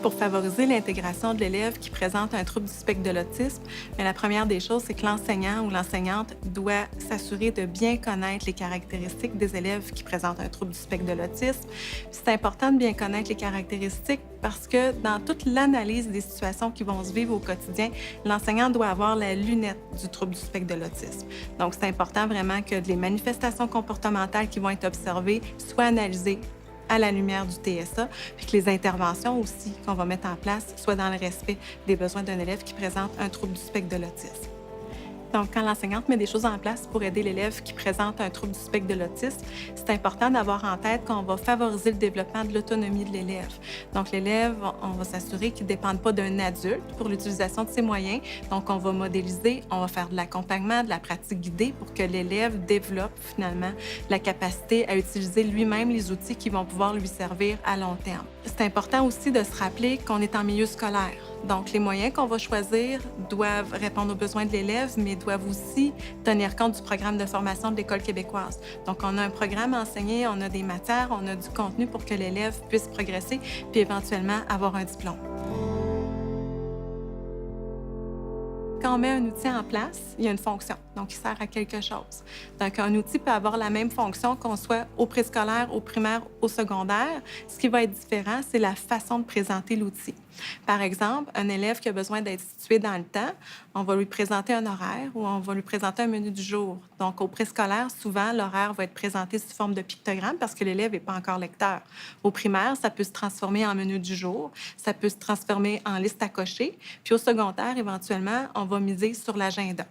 Pour favoriser l'intégration de l'élève qui présente un trouble du spectre de l'autisme, la première des choses, c'est que l'enseignant ou l'enseignante doit s'assurer de bien connaître les caractéristiques des élèves qui présentent un trouble du spectre de l'autisme. C'est important de bien connaître les caractéristiques parce que dans toute l'analyse des situations qui vont se vivre au quotidien, l'enseignant doit avoir la lunette du trouble du spectre de l'autisme. Donc, c'est important vraiment que les manifestations comportementales qui vont être observées soient analysées à la lumière du TSA, puis que les interventions aussi qu'on va mettre en place soient dans le respect des besoins d'un élève qui présente un trouble du spectre de l'autisme. Donc, quand l'enseignante met des choses en place pour aider l'élève qui présente un trouble du spectre de l'autisme, c'est important d'avoir en tête qu'on va favoriser le développement de l'autonomie de l'élève. Donc, l'élève, on va s'assurer qu'il ne dépende pas d'un adulte pour l'utilisation de ses moyens. Donc, on va modéliser, on va faire de l'accompagnement, de la pratique guidée pour que l'élève développe finalement la capacité à utiliser lui-même les outils qui vont pouvoir lui servir à long terme. C'est important aussi de se rappeler qu'on est en milieu scolaire. Donc, les moyens qu'on va choisir doivent répondre aux besoins de l'élève, mais doivent aussi tenir compte du programme de formation de l'École québécoise. Donc, on a un programme enseigné, on a des matières, on a du contenu pour que l'élève puisse progresser puis éventuellement avoir un diplôme. Quand on met un outil en place, il y a une fonction, donc il sert à quelque chose. Donc, un outil peut avoir la même fonction qu'on soit au préscolaire, au primaire, au secondaire. Ce qui va être différent, c'est la façon de présenter l'outil. Par exemple, un élève qui a besoin d'être situé dans le temps, on va lui présenter un horaire ou on va lui présenter un menu du jour. Donc, au préscolaire, souvent, l'horaire va être présenté sous forme de pictogramme parce que l'élève n'est pas encore lecteur. Au primaire, ça peut se transformer en menu du jour, ça peut se transformer en liste à cocher. Puis au secondaire, éventuellement, on va miser sur l'agenda.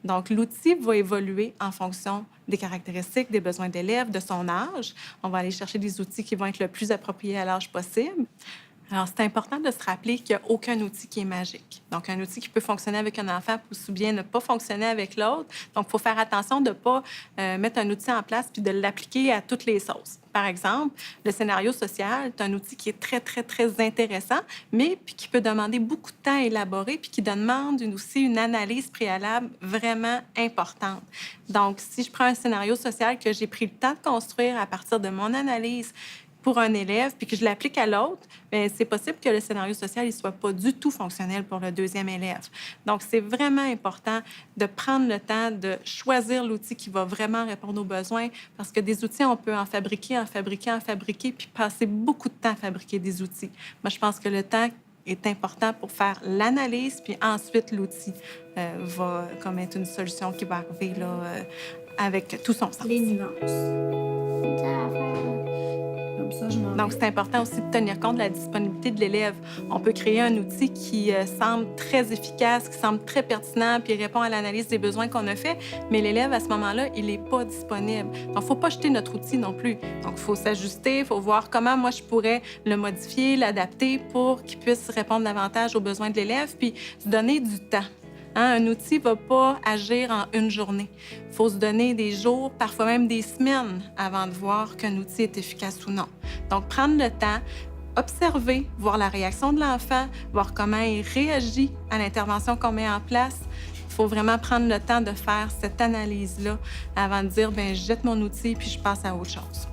Donc, l'outil va évoluer en fonction des caractéristiques, des besoins de l'élève, de son âge. On va aller chercher des outils qui vont être le plus appropriés à l'âge possible. Alors, c'est important de se rappeler qu'il n'y a aucun outil qui est magique. Donc, un outil qui peut fonctionner avec un enfant peut aussi bien ne pas fonctionner avec l'autre. Donc, il faut faire attention de ne pas mettre un outil en place puis de l'appliquer à toutes les sauces. Par exemple, le scénario social est un outil qui est très, très, très intéressant, mais puis qui peut demander beaucoup de temps à élaborer puis qui demande aussi une analyse préalable vraiment importante. Donc, si je prends un scénario social que j'ai pris le temps de construire à partir de mon analyse, pour un élève, puis que je l'applique à l'autre, bien, c'est possible que le scénario social ne soit pas du tout fonctionnel pour le deuxième élève. Donc, c'est vraiment important de prendre le temps de choisir l'outil qui va vraiment répondre aux besoins, parce que des outils, on peut en fabriquer, puis passer beaucoup de temps à fabriquer des outils. Moi, je pense que le temps est important pour faire l'analyse, puis ensuite, l'outil va comme être une solution qui va arriver là, avec tout son sens. Les nuances. Donc, c'est important aussi de tenir compte de la disponibilité de l'élève. On peut créer un outil qui semble très efficace, qui semble très pertinent, puis répond à l'analyse des besoins qu'on a fait, mais l'élève, à ce moment-là, il n'est pas disponible. Donc, il ne faut pas jeter notre outil non plus. Donc, il faut s'ajuster, il faut voir comment moi, je pourrais le modifier, l'adapter pour qu'il puisse répondre davantage aux besoins de l'élève, puis se donner du temps. Un outil ne va pas agir en une journée. Il faut se donner des jours, parfois même des semaines, avant de voir qu'un outil est efficace ou non. Donc, prendre le temps, observer, voir la réaction de l'enfant, voir comment il réagit à l'intervention qu'on met en place. Il faut vraiment prendre le temps de faire cette analyse-là avant de dire, bien, je jette mon outil puis je passe à autre chose.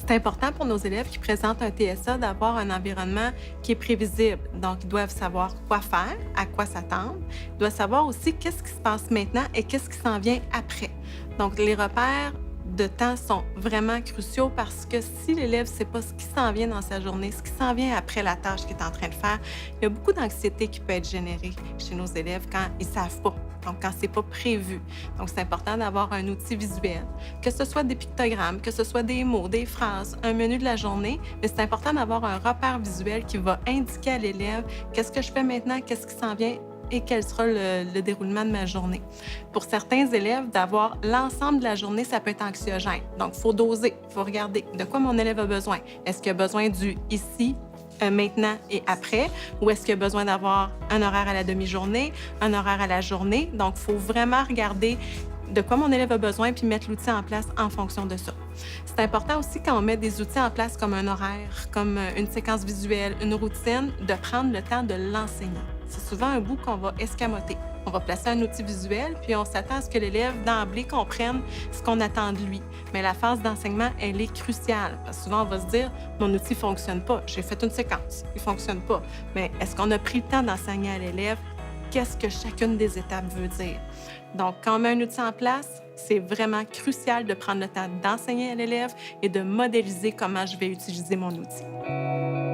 C'est important pour nos élèves qui présentent un TSA d'avoir un environnement qui est prévisible. Donc, ils doivent savoir quoi faire, à quoi s'attendre. Ils doivent savoir aussi qu'est-ce qui se passe maintenant et qu'est-ce qui s'en vient après. Donc, les repères de temps sont vraiment cruciaux parce que si l'élève ne sait pas ce qui s'en vient dans sa journée, ce qui s'en vient après la tâche qu'il est en train de faire, il y a beaucoup d'anxiété qui peut être générée chez nos élèves quand ils ne savent pas. Donc, quand ce n'est pas prévu. Donc, c'est important d'avoir un outil visuel, que ce soit des pictogrammes, que ce soit des mots, des phrases, un menu de la journée, mais c'est important d'avoir un repère visuel qui va indiquer à l'élève qu'est-ce que je fais maintenant, qu'est-ce qui s'en vient et quel sera le déroulement de ma journée. Pour certains élèves, d'avoir l'ensemble de la journée, ça peut être anxiogène. Donc, il faut doser, il faut regarder de quoi mon élève a besoin. Est-ce qu'il a besoin du ici, maintenant et après, ou est-ce qu'il a besoin d'avoir un horaire à la demi-journée, un horaire à la journée? Donc, il faut vraiment regarder de quoi mon élève a besoin puis mettre l'outil en place en fonction de ça. C'est important aussi quand on met des outils en place comme un horaire, comme une séquence visuelle, une routine, de prendre le temps de l'enseigner. C'est souvent un bout qu'on va escamoter. on va placer un outil visuel, puis on s'attend à ce que l'élève, d'emblée, comprenne ce qu'on attend de lui. Mais la phase d'enseignement, elle est cruciale. Parce que souvent, on va se dire, mon outil ne fonctionne pas. J'ai fait une séquence, il ne fonctionne pas. Mais est-ce qu'on a pris le temps d'enseigner à l'élève qu'est-ce que chacune des étapes veut dire? Donc, quand on met un outil en place, c'est vraiment crucial de prendre le temps d'enseigner à l'élève et de modéliser comment je vais utiliser mon outil.